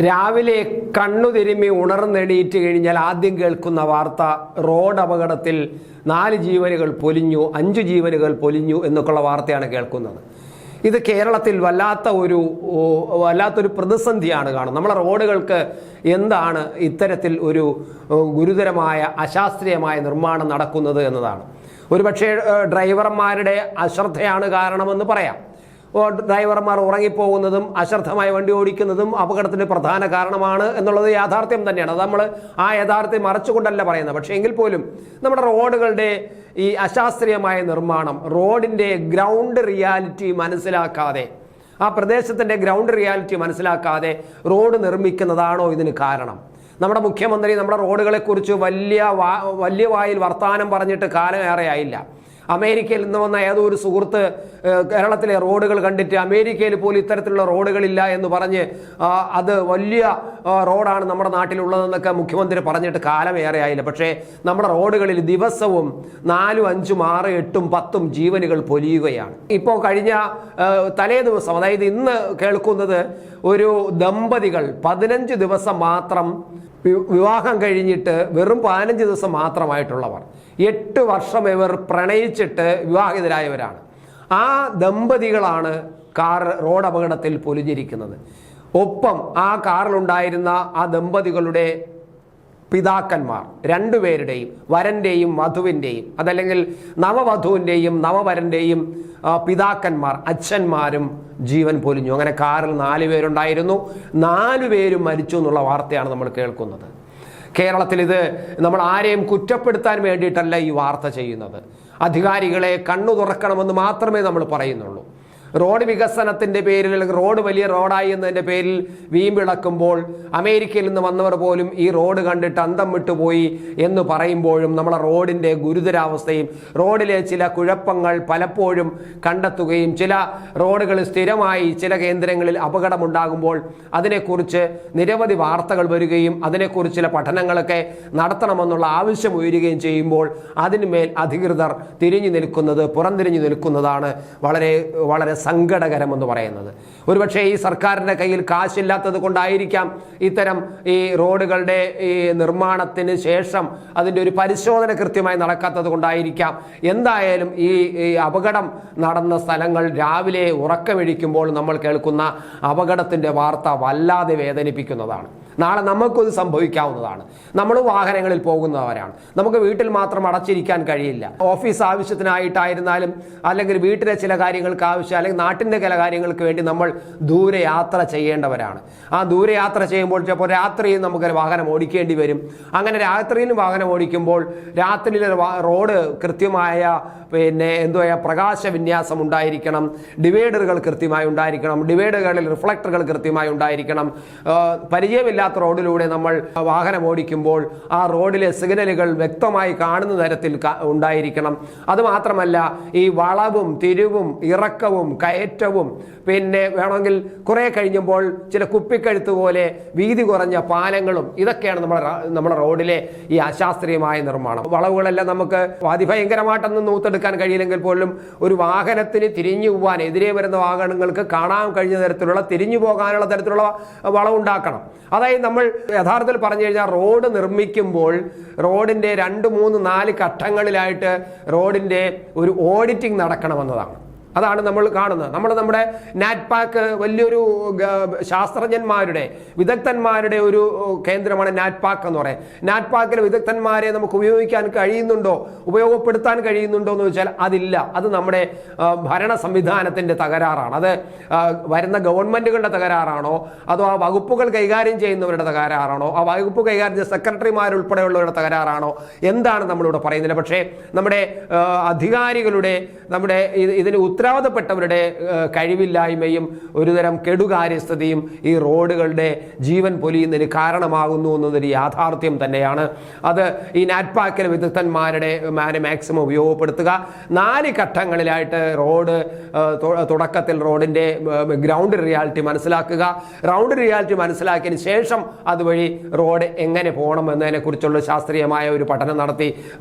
രാവിലെ കണ്ണു തിരുമ്മി ഉണർന്നെണീറ്റ് കഴിഞ്ഞാൽ ആദ്യം കേൾക്കുന്ന വാർത്ത റോഡ് അപകടത്തിൽ 4 ജീവനുകൾ പൊലിഞ്ഞു, 5 ജീവനുകൾ പൊലിഞ്ഞു എന്നൊക്കെയുള്ള വാർത്തയാണ് കേൾക്കുന്നത്. ഇത് കേരളത്തിൽ വല്ലാത്തൊരു പ്രതിസന്ധിയാണ് കാണുന്നത്. നമ്മളെ റോഡുകൾക്ക് എന്താണ് ഇത്തരത്തിൽ ഒരു ഗുരുതരമായ അശാസ്ത്രീയമായ നിർമ്മാണം നടക്കുന്നത് എന്നതാണ്. ഒരുപക്ഷെ ഡ്രൈവർമാരുടെ അശ്രദ്ധയാണ് കാരണമെന്ന് പറയാം. ഡ്രൈവർമാർ ഉറങ്ങിപ്പോകുന്നതും അശ്രദ്ധമായി വണ്ടി ഓടിക്കുന്നതും അപകടത്തിന് പ്രധാന കാരണമാണ് എന്നുള്ളത് യാഥാർത്ഥ്യം തന്നെയാണ്. അത് നമ്മൾ ആ യാഥാർത്ഥ്യം മറച്ചുകൊണ്ടല്ല പറയുന്നത്. പക്ഷേ എങ്കിൽ പോലും നമ്മുടെ റോഡുകളുടെ ഈ അശാസ്ത്രീയമായ നിർമ്മാണം, റോഡിൻ്റെ ഗ്രൗണ്ട് റിയാലിറ്റി മനസ്സിലാക്കാതെ, ആ പ്രദേശത്തിൻ്റെ ഗ്രൗണ്ട് റിയാലിറ്റി മനസ്സിലാക്കാതെ റോഡ് നിർമ്മിക്കുന്നതാണോ ഇതിന് കാരണം? നമ്മുടെ മുഖ്യമന്ത്രി നമ്മുടെ റോഡുകളെക്കുറിച്ച് വലിയ വായിൽ വർത്തമാനം പറഞ്ഞിട്ട് കാലമേറെയായില്ല. അമേരിക്കയിൽ നിന്ന് വന്ന ഏതോ ഒരു സുഹൃത്ത് കേരളത്തിലെ റോഡുകൾ കണ്ടിട്ട് അമേരിക്കയിൽ പോലും ഇത്തരത്തിലുള്ള റോഡുകളില്ല എന്ന് പറഞ്ഞ് അത് വലിയ റോഡാണ് നമ്മുടെ നാട്ടിലുള്ളതെന്നൊക്കെ മുഖ്യമന്ത്രി പറഞ്ഞിട്ട് കാലമേറെ ആയില്ല. പക്ഷേ നമ്മുടെ റോഡുകളിൽ ദിവസവും 4, 5, 6, 8, 10 ജീവനുകൾ പൊലിയുകയാണ്. ഇപ്പോൾ കഴിഞ്ഞ തലേ ദിവസം, അതായത് ഇന്ന് കേൾക്കുന്നത് ഒരു ദമ്പതികൾ 15 ദിവസം മാത്രം വിവാഹം കഴിഞ്ഞിട്ട് വെറും 15 ദിവസം മാത്രമായിട്ടുള്ളവർ 8 വർഷം ഇവർ പ്രണയിച്ചിട്ട് വിവാഹിതരായവരാണ്. ആ ദമ്പതികളാണ് റോഡ് അപകടത്തിൽ പൊലിഞ്ഞിരിക്കുന്നത്. ഒപ്പം ആ കാറിലുണ്ടായിരുന്ന ആ ദമ്പതികളുടെ പിതാക്കന്മാർ, രണ്ടുപേരുടെയും, വരൻ്റെയും വധുവിൻ്റെയും, അതല്ലെങ്കിൽ നവവധുവിൻ്റെയും നവവരൻ്റെയും പിതാക്കന്മാർ, അച്ഛന്മാരും ജീവൻ പൊലിഞ്ഞു. അങ്ങനെ കാറിൽ 4 പേരുണ്ടായിരുന്നു. 4 പേരും മരിച്ചു എന്നുള്ള വാർത്തയാണ് നമ്മൾ കേൾക്കുന്നത്. കേരളത്തിൽ ഇത് നമ്മൾ ആരെയും കുറ്റപ്പെടുത്താൻ വേണ്ടിയിട്ടല്ല ഈ വാർത്ത ചെയ്യുന്നത്. അധികാരികളെ കണ്ണു തുറക്കണമെന്ന് മാത്രമേ നമ്മൾ പറയുന്നുള്ളൂ. റോഡ് വികസനത്തിൻ്റെ പേരിൽ, അല്ലെങ്കിൽ റോഡ് വലിയ റോഡായി എന്നതിൻ്റെ പേരിൽ വീമ്പിളക്കുമ്പോൾ അമേരിക്കയിൽ നിന്ന് വന്നവർ പോലും ഈ റോഡ് കണ്ടിട്ട് അന്തം വിട്ടുപോയി എന്ന് പറയുമ്പോഴും നമ്മളെ റോഡിൻ്റെ ഗുരുതരാവസ്ഥയും റോഡിലെ ചില കുഴപ്പങ്ങൾ പലപ്പോഴും കണ്ടെത്തുകയും ചില റോഡുകളിൽ സ്ഥിരമായി ചില കേന്ദ്രങ്ങളിൽ അപകടമുണ്ടാകുമ്പോൾ അതിനെക്കുറിച്ച് നിരവധി വാർത്തകൾ വരികയും അതിനെക്കുറിച്ച് ചില പഠനങ്ങളൊക്കെ നടത്തണമെന്നുള്ള ആവശ്യം ഉയരുകയും ചെയ്യുമ്പോൾ അതിന്മേൽ അധികൃതർ പുറംതിരിഞ്ഞു നിൽക്കുന്നതാണ് വളരെ സങ്കടകരമെന്ന് പറയുന്നത്. ഒരുപക്ഷെ ഈ സർക്കാരിൻ്റെ കയ്യിൽ കാശില്ലാത്തത് കൊണ്ടായിരിക്കാം ഇത്തരം ഈ റോഡുകളുടെ ഈ നിർമ്മാണത്തിന് ശേഷം അതിൻ്റെ ഒരു പരിശോധന കൃത്യമായി നടക്കാത്തത് കൊണ്ടായിരിക്കാം. എന്തായാലും ഈ അപകടം നടന്ന സ്ഥലങ്ങൾ രാവിലെ ഉറക്കമെഴിക്കുമ്പോൾ നമ്മൾ കേൾക്കുന്ന അപകടത്തിൻ്റെ വാർത്ത വല്ലാതെ വേദനിപ്പിക്കുന്നതാണ്. നാളെ നമുക്കത് സംഭവിക്കാവുന്നതാണ്. നമ്മൾ വാഹനങ്ങളിൽ പോകുന്നവരാണ്. നമുക്ക് വീട്ടിൽ മാത്രം അടച്ചിരിക്കാൻ കഴിയില്ല. ഓഫീസ് ആവശ്യത്തിനായിട്ടായിരുന്നാലും, അല്ലെങ്കിൽ വീട്ടിലെ ചില കാര്യങ്ങൾക്ക് ആവശ്യം, അല്ലെങ്കിൽ നാട്ടിൻ്റെ ചില കാര്യങ്ങൾക്ക് വേണ്ടി നമ്മൾ ദൂരെ യാത്ര ചെയ്യേണ്ടവരാണ്. ആ ദൂരെ യാത്ര ചെയ്യുമ്പോൾ ചിലപ്പോൾ രാത്രിയിൽ നമുക്ക് വാഹനം ഓടിക്കേണ്ടി വരും. അങ്ങനെ രാത്രിയിലും വാഹനം ഓടിക്കുമ്പോൾ രാത്രിയിലെ റോഡ് കൃത്യമായ പ്രകാശ വിന്യാസം ഉണ്ടായിരിക്കണം, ഡിവൈഡറുകൾ കൃത്യമായി ഉണ്ടായിരിക്കണം, ഡിവൈഡറുകളിൽ റിഫ്ലക്ടറുകൾ കൃത്യമായി ഉണ്ടായിരിക്കണം. പരിചയമില്ലാത്ത റോഡിലൂടെ നമ്മൾ വാഹനം ഓടിക്കുമ്പോൾ ആ റോഡിലെ സിഗ്നലുകൾ വ്യക്തമായി കാണുന്ന തരത്തിൽ ഉണ്ടായിരിക്കണം. അതുമാത്രമല്ല, ഈ വളവും തിരിവും ഇറക്കവും കയറ്റവും വേണമെങ്കിൽ കുറെ കഴിഞ്ഞപ്പോൾ ചില കുപ്പിക്കഴുത്ത് പോലെ വീതി കുറഞ്ഞ പാലങ്ങളും, ഇതൊക്കെയാണ് നമ്മുടെ റോഡിലെ ഈ അശാസ്ത്രീയമായ നിർമ്മാണം. വളവുകളെല്ലാം നമുക്ക് അതിഭയങ്കരമായിട്ടൊന്നും നൂത്തെടുക്കാൻ കഴിയില്ലെങ്കിൽ പോലും ഒരു വാഹനത്തിന് തിരിഞ്ഞു പോകാൻ, എതിരെ വരുന്ന വാഹനങ്ങൾക്ക് കാണാൻ കഴിഞ്ഞ തരത്തിലുള്ള, തിരിഞ്ഞു പോകാനുള്ള തരത്തിലുള്ള വളവുണ്ടാക്കണം. അതായത് നമ്മൾ യഥാർത്ഥത്തിൽ പറഞ്ഞു കഴിഞ്ഞാൽ റോഡ് നിർമ്മിക്കുമ്പോൾ റോഡിൻ്റെ 2, 3, 4 ഘട്ടങ്ങളിലായിട്ട് റോഡിൻ്റെ ഒരു ഓഡിറ്റിംഗ് നടക്കണമെന്നതാണ്. അതാണ് നമ്മൾ കാണുന്നത്. നമ്മുടെ നാറ്റ്പാക്ക് വലിയൊരു ശാസ്ത്രജ്ഞന്മാരുടെ, വിദഗ്ധന്മാരുടെ ഒരു കേന്ദ്രമാണ് നാറ്റ്പാക്ക് എന്ന് പറയുന്നത്. നാറ്റ്പാക്കിലെ വിദഗ്ധന്മാരെ നമുക്ക് ഉപയോഗപ്പെടുത്താൻ കഴിയുന്നുണ്ടോ എന്ന് ചോദിച്ചാൽ അതില്ല. അത് നമ്മുടെ ഭരണ സംവിധാനത്തിൻ്റെ തകരാറാണ്. അത് വരുന്ന ഗവൺമെൻറ്റുകളുടെ തകരാറാണോ, അതോ ആ വകുപ്പുകൾ കൈകാര്യം ചെയ്യുന്നവരുടെ തകരാറാണോ, ആ വകുപ്പ് കൈകാര്യം ചെയ്യുന്ന സെക്രട്ടറിമാരുൾപ്പെടെയുള്ളവരുടെ തകരാറാണോ, എന്താണ് നമ്മളിവിടെ പറയുന്നില്ല. പക്ഷേ നമ്മുടെ അധികാരികളുടെ, നമ്മുടെ ഇതിന് ഉത്തരവാദപ്പെട്ടവരുടെ കഴിവില്ലായ്മയും ഒരുതരം കെടുകാര്യസ്ഥതയും ഈ റോഡുകളുടെ ജീവൻ പൊലിയുന്നതിന് കാരണമാകുന്നു എന്നതൊരു യാഥാർത്ഥ്യം തന്നെയാണ്. അത് ഈ നാറ്റ്പാക്കിലെ വിദഗ്ധന്മാരുടെ മാക്സിമം ഉപയോഗപ്പെടുത്തുക. 4 ഘട്ടങ്ങളിലായിട്ട് റോഡ് തുടക്കത്തിൽ റോഡിൻ്റെ ഗ്രൗണ്ട് റിയാലിറ്റി മനസ്സിലാക്കുക. ഗ്രൗണ്ട് റിയാലിറ്റി മനസ്സിലാക്കിയതിന് ശേഷം അതുവഴി റോഡ് എങ്ങനെ പോകണം എന്നതിനെക്കുറിച്ചുള്ള ശാസ്ത്രീയമായ ഒരു പഠനം നടത്തി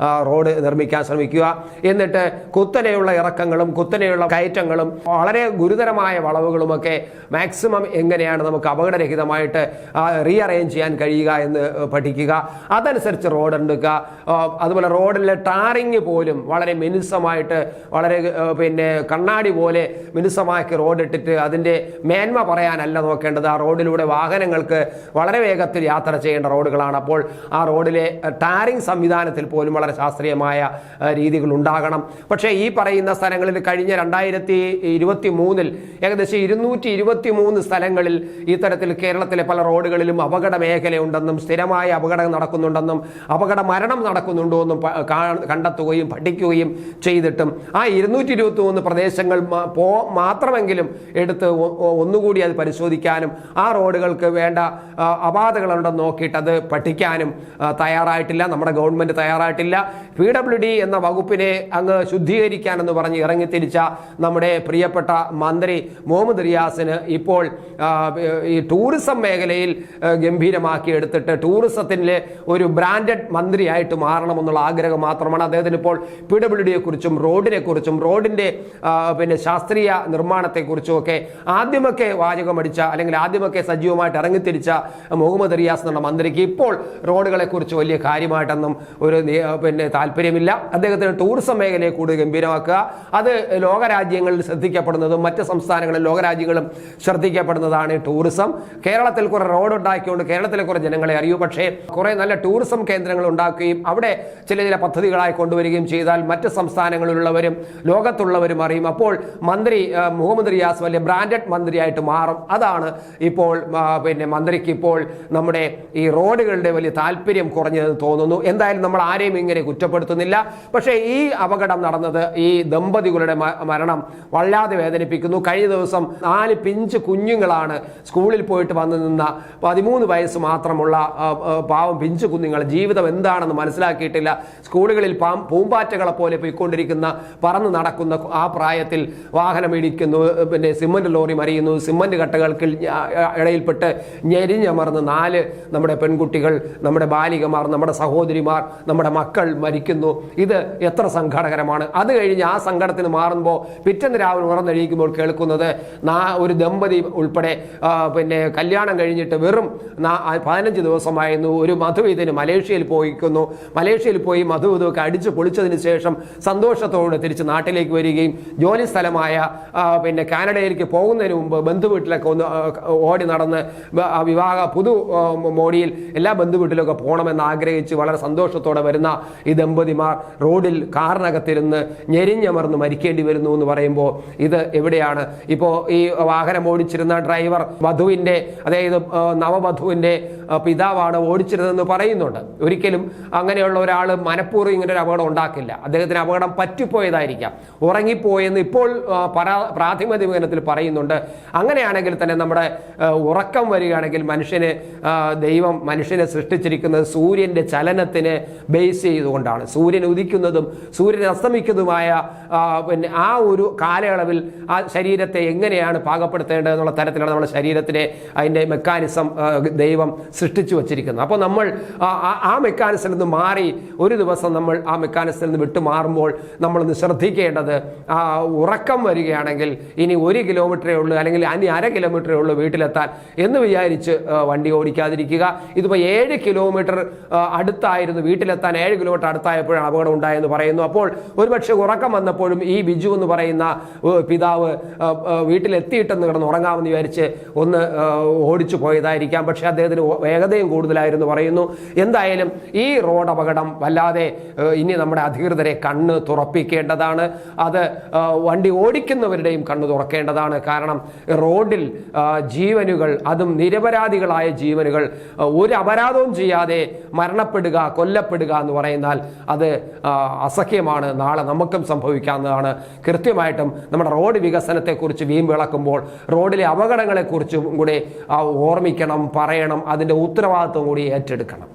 റോഡ് നിർമ്മിക്കാൻ ശ്രമിക്കുക. എന്നിട്ട് കുത്തനെയുള്ള ഇറക്കങ്ങളും കുത്തനെയുള്ള കയറ്റങ്ങളും വളരെ ഗുരുതരമായ വളവുകളുമൊക്കെ മാക്സിമം എങ്ങനെയാണ് നമുക്ക് അപകടരഹിതമായിട്ട് റീഅറേഞ്ച് ചെയ്യാൻ കഴിയുക എന്ന് പഠിക്കുക. അതനുസരിച്ച് റോഡ് എടുക്കുക. അതുപോലെ റോഡിലെ ടാറിങ് പോലും വളരെ മിനുസമായിട്ട് വളരെ കണ്ണാടി പോലെ മിനുസമാക്കി റോഡ് ഇട്ടിട്ട് അതിൻ്റെ മേന്മ പറയാനല്ല നോക്കേണ്ടത്. ആ റോഡിലൂടെ വാഹനങ്ങൾക്ക് വളരെ വേഗത്തിൽ യാത്ര ചെയ്യേണ്ട റോഡുകളാണ്. അപ്പോൾ ആ റോഡിലെ ടാറിങ് സംവിധാനത്തിൽ പോലും വളരെ ശാസ്ത്രീയമായ രീതികൾ ഉണ്ടാകണം. പക്ഷേ ഈ പറയുന്ന സ്ഥലങ്ങളിൽ കഴിഞ്ഞ 2023 ഏകദേശം 223 സ്ഥലങ്ങളിൽ ഇത്തരത്തിൽ കേരളത്തിലെ പല റോഡുകളിലും അപകട മേഖലയുണ്ടെന്നും സ്ഥിരമായ അപകടം നടക്കുന്നുണ്ടെന്നും അപകട മരണം നടക്കുന്നുണ്ടോ എന്നും കണ്ടെത്തുകയും പഠിക്കുകയും ചെയ്തിട്ടും ആ 223 പ്രദേശങ്ങൾ മാത്രമെങ്കിലും എടുത്ത് ഒന്നുകൂടി അത് പരിശോധിക്കാനും ആ റോഡുകൾക്ക് വേണ്ട അപാധകളുണ്ടെന്ന് നോക്കിയിട്ട് അത് പഠിക്കാനും തയ്യാറായിട്ടില്ല. നമ്മുടെ ഗവൺമെന്റ് തയ്യാറായിട്ടില്ല. PWD എന്ന വകുപ്പിനെ അങ്ങ് ശുദ്ധീകരിക്കാനെന്ന് പറഞ്ഞ് ഇറങ്ങിത്തിരിച്ച നമ്മുടെ പ്രിയപ്പെട്ട മന്ത്രി മുഹമ്മദ് റിയാസിന് ഇപ്പോൾ ഈ ടൂറിസം മേഖലയിൽ ഗംഭീരമാക്കി എടുത്തിട്ട് ടൂറിസത്തിൻ്റെ ഒരു ബ്രാൻഡഡ് മന്ത്രിയായിട്ട് മാറണമെന്നുള്ള ആഗ്രഹം മാത്രമാണ് അദ്ദേഹത്തിന് ഇപ്പോൾ. PWDയെ കുറിച്ചും റോഡിനെ കുറിച്ചും റോഡിൻ്റെ ശാസ്ത്രീയ നിർമ്മാണത്തെക്കുറിച്ചും ഒക്കെ ആദ്യമൊക്കെ വാചകമടിച്ച അല്ലെങ്കിൽ ആദ്യമൊക്കെ സജീവമായിട്ട് ഇറങ്ങിത്തിരിച്ച മുഹമ്മദ് റിയാസ് എന്ന മന്ത്രിക്ക് ഇപ്പോൾ റോഡുകളെ കുറിച്ച് വലിയ കാര്യമായിട്ടൊന്നും ഒരു താല്പര്യമില്ല. അദ്ദേഹത്തിന് ടൂറിസം മേഖലയെ കൂടുതൽ ഗംഭീരമാക്കുക. അത് ലോകരാജ്യങ്ങളിൽ ശ്രദ്ധിക്കപ്പെടുന്നതും മറ്റ് സംസ്ഥാനങ്ങളിൽ ലോകരാജ്യങ്ങളും ശ്രദ്ധിക്കപ്പെടുന്നതാണ് ടൂറിസം. കേരളത്തിൽ കുറെ റോഡ് ഉണ്ടാക്കിക്കൊണ്ട് കേരളത്തിലെ കുറെ ജനങ്ങളെ അറിയൂ. പക്ഷേ കുറെ നല്ല ടൂറിസം കേന്ദ്രങ്ങൾ ഉണ്ടാക്കുകയും അവിടെ ചില പദ്ധതികളായി കൊണ്ടുവരികയും ചെയ്താൽ മറ്റ് സംസ്ഥാനങ്ങളിലുള്ളവരും ലോകത്തുള്ളവരും അറിയും. അപ്പോൾ മന്ത്രി മുഹമ്മദ് റിയാസ് വലിയ ബ്രാൻഡഡ് മന്ത്രിയായിട്ട് മാറും. അതാണ് ഇപ്പോൾ മന്ത്രിക്ക് ഇപ്പോൾ നമ്മുടെ ഈ റോഡുകളുടെ വലിയ താല്പര്യം കുറഞ്ഞതെന്ന് തോന്നുന്നു. എന്തായാലും നമ്മൾ ആരെയും ഇങ്ങനെ കുറ്റപ്പെടുത്തുന്നില്ല. പക്ഷേ ഈ അപകടം നടന്നത്, ഈ ദമ്പതികളുടെ മരണം വല്ലാതെ വേദനിപ്പിക്കുന്നു. കഴിഞ്ഞ ദിവസം 4 പിഞ്ച് കുഞ്ഞുങ്ങളാണ് സ്കൂളിൽ പോയിട്ട് വന്നു നിന്ന 13 വയസ്സ് മാത്രമുള്ള പാവം പിഞ്ചു കുഞ്ഞുങ്ങൾ ജീവിതം എന്താണെന്ന് മനസ്സിലാക്കിയിട്ടില്ല. സ്കൂളുകളിൽ പൂമ്പാറ്റകളെ പോലെ പോയിക്കൊണ്ടിരിക്കുന്ന പറന്ന് നടക്കുന്ന ആ പ്രായത്തിൽ വാഹനം ഇടിക്കുന്നു, സിമന്റ് ലോറി മറിയുന്നു, സിമന്റ് കട്ടകൾക്ക് ഇടയിൽപ്പെട്ട് ഞെരിഞ്ഞമർന്ന് 4 നമ്മുടെ പെൺകുട്ടികൾ, നമ്മുടെ ബാലികമാർ, നമ്മുടെ സഹോദരിമാർ, നമ്മുടെ മക്കൾ മരിക്കുന്നു. ഇത് എത്ര സങ്കടകരമാണ്. അത് കഴിഞ്ഞ് ആ സങ്കടത്തിന് മാറുമ്പോൾ പിറ്റേന്ന് രാവിലെ ഉണർന്നെഴുന്നേൽക്കുമ്പോൾ കേൾക്കുന്നത് ഒരു ദമ്പതി ഉൾപ്പെടെ കല്യാണം കഴിഞ്ഞിട്ട് വെറും 15 ദിവസമായിരുന്നു. ഒരു മധുവിധന് മലേഷ്യയിൽ പോയിക്കുന്നു. മലേഷ്യയിൽ പോയി മധുവിധമൊക്കെ അടിച്ചു പൊളിച്ചതിന് ശേഷം സന്തോഷത്തോടെ തിരിച്ച് നാട്ടിലേക്ക് വരികയും ജോലി സ്ഥലമായ കാനഡയിലേക്ക് പോകുന്നതിന് മുമ്പ് ബന്ധുവീട്ടിലൊക്കെ ഒന്ന് ഓടി നടന്ന് വിവാഹ മോടിയിൽ എല്ലാ ബന്ധുവീട്ടിലൊക്കെ പോകണമെന്ന് ആഗ്രഹിച്ച് വളരെ സന്തോഷത്തോടെ വരുന്ന ഈ ദമ്പതിമാർ റോഡിൽ കാറിനകത്തിരുന്ന് ഞെരിഞ്ഞമർന്ന് മരിക്കേണ്ടി വരുന്നു എന്ന് പറയുമ്പോൾ ഇത് എവിടെയാണ്? ഇപ്പോൾ ഈ വാഹനം ഓടിച്ചിരുന്ന ഡ്രൈവർ വധുവിൻ്റെ, അതായത് നവവധുവിൻ്റെ പിതാവാണ് ഓടിച്ചിരുന്നതെന്ന് പറയുന്നുണ്ട്. ഒരിക്കലും അങ്ങനെയുള്ള ഒരാൾ മനഃപൂർവ്വം ഇങ്ങനെ ഒരു അപകടം ഉണ്ടാക്കില്ല. അദ്ദേഹത്തിന് അപകടം പറ്റിപ്പോയതായിരിക്കാം, ഉറങ്ങിപ്പോയെന്ന് ഇപ്പോൾ പ്രാഥമിക നിഗമനത്തിൽ പറയുന്നുണ്ട്. അങ്ങനെയാണെങ്കിൽ തന്നെ നമ്മുടെ ഉറക്കം വരികയാണെങ്കിൽ ദൈവം മനുഷ്യനെ സൃഷ്ടിച്ചിരിക്കുന്നത് സൂര്യൻ്റെ ചലനത്തിന് ബേസ് ചെയ്തുകൊണ്ടാണ്. സൂര്യൻ ഉദിക്കുന്നതും സൂര്യൻ അസ്തമിക്കുന്നതുമായ ആ ഒരു കാലയളവിൽ ആ ശരീരത്തെ എങ്ങനെയാണ് പാകപ്പെടുത്തേണ്ടത് എന്നുള്ള തരത്തിലാണ് നമ്മുടെ ശരീരത്തിനെ അതിൻ്റെ മെക്കാനിസം ദൈവം സൃഷ്ടിച്ചു വച്ചിരിക്കുന്നത്. അപ്പോൾ നമ്മൾ ആ മെക്കാനിസത്തിൽ നിന്ന് മാറി ഒരു ദിവസം നമ്മൾ ആ മെക്കാനിസത്തിൽ നിന്ന് വിട്ടുമാറുമ്പോൾ നമ്മളൊന്ന് ശ്രദ്ധിക്കേണ്ടത്, ഉറക്കം വരികയാണെങ്കിൽ ഇനി 1 കിലോമീറ്ററേ ഉള്ളൂ അല്ലെങ്കിൽ ഇനി 1/2 കിലോമീറ്ററേ ഉള്ളൂ വീട്ടിലെത്താൻ എന്ന് വിചാരിച്ച് വണ്ടി ഓടിക്കാതിരിക്കുക. ഇതിപ്പോൾ 7 കിലോമീറ്റർ അടുത്തായിരുന്നു, വീട്ടിലെത്താൻ 7 കിലോമീറ്റർ അടുത്തായപ്പോഴാണ് അപകടം ഉണ്ടായെന്ന് പറയുന്നു. അപ്പോൾ ഒരുപക്ഷെ ഉറക്കം വന്നപ്പോഴും ഈ ബിജു എന്ന് പറയുന്ന പിതാവ് വീട്ടിലെത്തിയിട്ടെന്ന് കിടന്ന് ഉറങ്ങാമെന്ന് വിചാരിച്ച് ഒന്ന് ഓടിച്ചു പോയതായിരിക്കാം. പക്ഷേ അദ്ദേഹത്തിന് വേഗതയും കൂടുതലായിരുന്നു പറയുന്നു. എന്തായാലും ഈ റോഡ് അപകടം വല്ലാതെ ഇനി നമ്മുടെ അധികൃതരെ കണ്ണ് തുറപ്പിക്കേണ്ടതാണ്. അത് വണ്ടി ഓടിക്കുന്നവരുടെയും കണ്ണ് തുറക്കേണ്ടതാണ്. കാരണം റോഡിൽ ജീവനുകൾ, അതും നിരപരാധികളായ ജീവനുകൾ ഒരു അപരാധവും ചെയ്യാതെ മരണപ്പെടുക, കൊല്ലപ്പെടുക എന്ന് പറയുന്നാൽ അത് അസഖ്യമാണ്. നാളെ നമുക്കും സംഭവിക്കാവുന്നതാണ്. കൃത്യമായിട്ടും നമ്മുടെ റോഡ് വികസനത്തെക്കുറിച്ച് വീമ്പിളക്കുമ്പോൾ റോഡിലെ അപകടങ്ങളെക്കുറിച്ചും കൂടി ഓർമ്മിക്കണം, പറയണം, അതിൻ്റെ ഉത്തരവാദിത്വം കൂടി ഏറ്റെടുക്കണം.